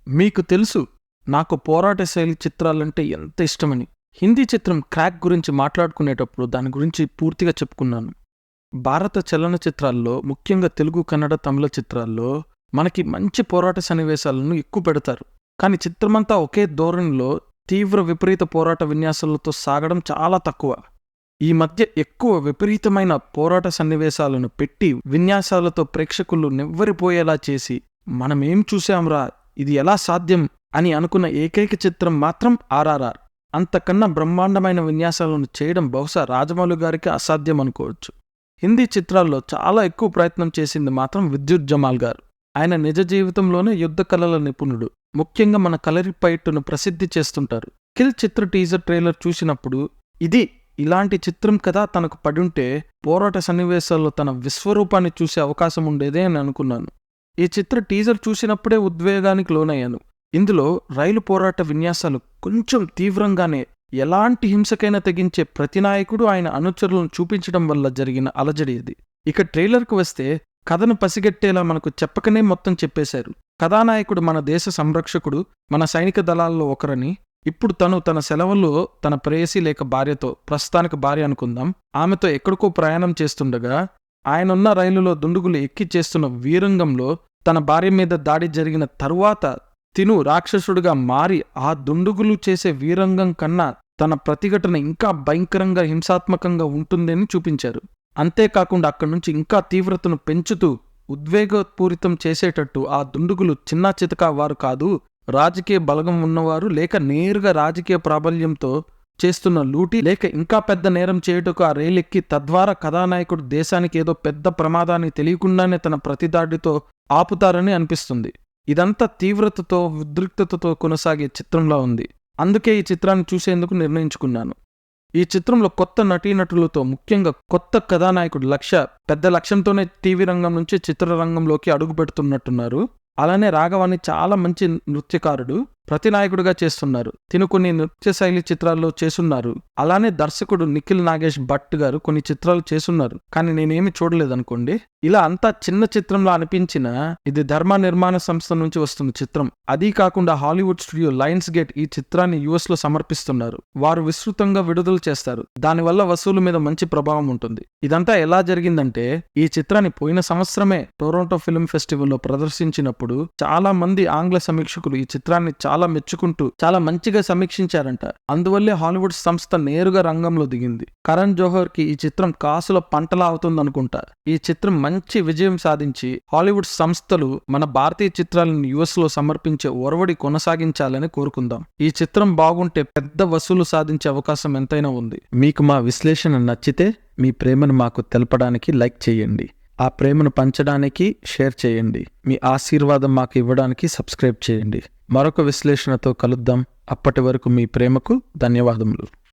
మీకు తెలుసు నాకు పోరాట శైలి చిత్రాలంటే ఎంత ఇష్టమని. హిందీ చిత్రం క్రాక్ గురించి మాట్లాడుకునేటప్పుడు దాని గురించి పూర్తిగా చెప్పుకున్నాను. భారత చలనచిత్రాల్లో, ముఖ్యంగా తెలుగు, కన్నడ, తమిళ చిత్రాల్లో మనకి మంచి పోరాట సన్నివేశాలను ఎక్కువ పెడతారు. కానీ చిత్రమంతా ఒకే ధోరణిలో తీవ్ర విపరీత పోరాట విన్యాసాలతో సాగడం చాలా తక్కువ. ఈ మధ్య ఎక్కువ విపరీతమైన పోరాట సన్నివేశాలను పెట్టి విన్యాసాలతో ప్రేక్షకులు నివ్వెరపోయేలా చేసి మనమేం చూశాంరా, ఇది ఎలా సాధ్యం అని అనుకున్న ఏకైక చిత్రం మాత్రం ఆర్ఆర్ఆర్. అంతకన్నా బ్రహ్మాండమైన విన్యాసాలను చేయడం బహుశా రాజమౌళి గారికి అసాధ్యం అనుకోవచ్చు. హిందీ చిత్రాల్లో చాలా ఎక్కువ ప్రయత్నం చేసింది మాత్రం విద్యుత్ జమాల్ గారు. ఆయన నిజ జీవితంలోనే యుద్ధ కళల నిపుణుడు. ముఖ్యంగా మన కలరిపైట్టును ప్రసిద్ధి చేస్తుంటారు. కిల్ చిత్ర టీజర్ ట్రైలర్ చూసినప్పుడు ఇది ఇలాంటి చిత్రం కదా తనకు పడుంటే పోరాట సన్నివేశాల్లో తన విశ్వరూపాన్ని చూసే అవకాశం ఉండేదే అని అనుకున్నాను. ఈ చిత్ర టీజర్ చూసినప్పుడే ఉద్వేగానికి లోనయ్యాను. ఇందులో రైలు పోరాట విన్యాసాలు కొంచెం తీవ్రంగానే ఎలాంటి హింసకైనా తెగించే ప్రతినాయకుడు ఆయన అనుచరులను చూపించడం వల్ల జరిగిన అలజడి ఇది. ఇక ట్రైలర్కు వస్తే కథను పసిగట్టేలా మనకు చెప్పకనే మొత్తం చెప్పేశారు. కథానాయకుడు మన దేశ సంరక్షకుడు, మన సైనిక దళాల్లో ఒకరని. ఇప్పుడు తన సెలవుల్లో తన ప్రేయసి లేక భార్యతో, ప్రస్తుతానికి భార్య అనుకుందాం, ఆమెతో ఎక్కడికో ప్రయాణం చేస్తుండగా ఆయనున్న రైలులో దుండుగులు ఎక్కి చేస్తున్న వీరంగంలో తన భార్య మీద దాడి జరిగిన తరువాత తిను రాక్షసుడిగా మారి ఆ దుండుగులు చేసే వీరంగం కన్నా తన ప్రతిఘటన ఇంకా భయంకరంగా హింసాత్మకంగా ఉంటుందని చూపించారు. అంతేకాకుండా అక్కడి నుంచి ఇంకా తీవ్రతను పెంచుతూ ఉద్వేగపూరితం చేసేటట్టు ఆ దుండుగులు చిన్నా చితకా వారు కాదు, రాజకీయ బలగం ఉన్నవారు, లేక నేరుగా రాజకీయ ప్రాబల్యంతో చేస్తున్న లూటి, లేక ఇంకా పెద్ద నేరం చేయుటకు ఆ రైలెక్కి తద్వారా కథానాయకుడు దేశానికి ఏదో పెద్ద ప్రమాదాన్ని తెలియకుండానే తన ప్రతిదాడితో ఆపుతారని అనిపిస్తుంది. ఇదంతా తీవ్రతతో, ఉద్రిక్తతతో కొనసాగే చిత్రంలా ఉంది. అందుకే ఈ చిత్రాన్ని చూసేందుకు నిర్ణయించుకున్నాను. ఈ చిత్రంలో కొత్త నటీనటులతో, ముఖ్యంగా కొత్త కథానాయకుడు పెద్ద లక్ష్యంతోనే టీవీ రంగం నుంచి చిత్రరంగంలోకి అడుగు పెడుతున్నట్టున్నారు. అలానే రాఘవాన్ని చాలా మంచి నృత్యకారుడు, ప్రతినాయకుడిగా చేస్తున్నారు. తిను కొన్ని నృత్య శైలి చిత్రాల్లో చేసున్నారు. అలానే దర్శకుడు నిఖిల్ నాగేష్ భట్ గారు కొన్ని చిత్రాలు చేసున్నారు. కానీ నేనేమి చూడలేదనుకోండి. ఇలా అంతా చిన్న చిత్రంలా అనిపించినా ఇది ధర్మ నిర్మాణ సంస్థ నుంచి వస్తున్న చిత్రం. అదీ కాకుండా హాలీవుడ్ స్టూడియో లయన్స్ గేట్ ఈ చిత్రాన్ని US లో సమర్పిస్తున్నారు. వారు విస్తృతంగా విడుదల చేస్తారు. దానివల్ల వసూలు మీద మంచి ప్రభావం ఉంటుంది. ఇదంతా ఎలా జరిగిందంటే, ఈ చిత్రాన్ని పోయిన సంవత్సరమే టొరంటో ఫిల్మ్ ఫెస్టివల్లో ప్రదర్శించినప్పుడు చాలా మంది ఆంగ్ల సమీక్షకులు ఈ చిత్రాన్ని చాలా మెచ్చుకుంటూ చాలా మంచిగా సమీక్షించారంట. అందువల్లే హాలీవుడ్ సంస్థ నేరుగా రంగంలో దిగింది. కరణ్ జోహర్ కి ఈ చిత్రం కాసుల పంటలా అవుతుందనుకుంటా. ఈ చిత్రం మంచి విజయం సాధించి హాలీవుడ్ సంస్థలు మన భారతీయ చిత్రాలను US లో సమర్పించే ఒరవడి కొనసాగించాలని కోరుకుందాం. ఈ చిత్రం బాగుంటే పెద్ద వసూలు సాధించే అవకాశం ఎంతైనా ఉంది. మీకు మా విశ్లేషణ నచ్చితే మీ ప్రేమను మాకు తెలపడానికి లైక్ చేయండి. ఆ ప్రేమను పంచడానికి షేర్ చేయండి. మీ ఆశీర్వాదం మాకు ఇవ్వడానికి సబ్స్క్రైబ్ చేయండి. మరొక విశ్లేషణతో కలుద్దాం. అప్పటి వరకు మీ ప్రేమకు ధన్యవాదములు.